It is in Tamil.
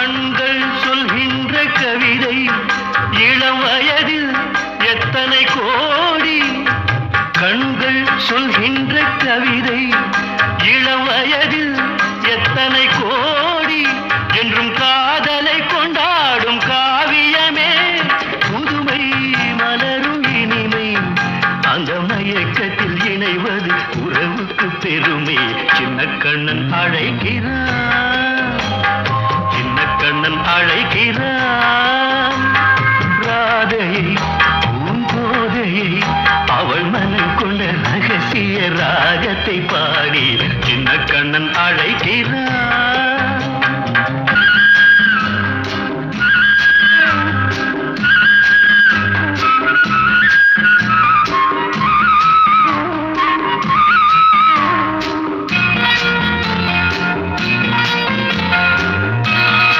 கண்கள் சொல்கின்ற கவிதை இளம் வயதில் எத்தனை கோடி கண்கள் சொல்கின்ற கவிதை இளம் வயதில் எத்தனை கோடி என்றும் காதலை கொண்டாடும் காவியமே புதுமை மலரும் இனிமை அந்த மயக்கத்தில் இணைவது உறவுக்கு பெருமை சின்ன கண்ணன் அழைக்கிறான் சின்ன கண்ணன் அழைக்கிறான்